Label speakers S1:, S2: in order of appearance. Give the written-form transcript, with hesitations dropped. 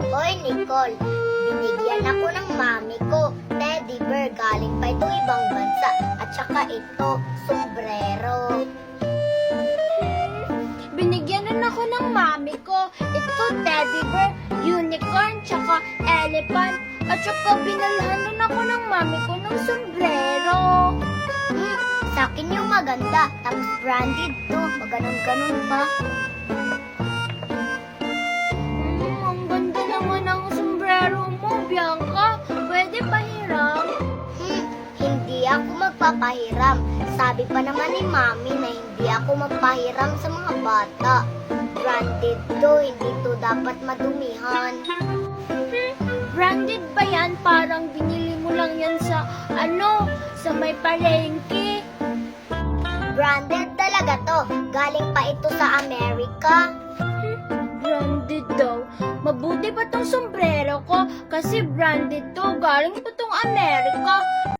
S1: Hoy, Nicole, binigyan ako ng mami ko. Teddy bear, galing pa ito ibang bansa. At saka ito, sombrero.
S2: Binigyan rin ako ng mami ko. Ito, teddy bear, unicorn, tsaka elephant. At saka binalhan rin ako ng mami ko ng sombrero.
S1: Sa akin yung maganda, tapos branded to. Maganon-ganon pa.
S2: Ang ganda naman ng sombrero mo, Bianca. Pwede pahiram?
S1: Hindi ako magpapahiram. Sabi pa naman ni mami na hindi ako magpahiram sa mga bata. Branded to, hindi to dapat madumihan.
S2: Branded ba yan? Parang binili mo lang yan sa, sa may palengke.
S1: Branded talaga to. Galing pa ito sa Amerika.
S2: Branded daw. Mabuti pa tong sombrero ko kasi branded to. Galing pa tong Amerika.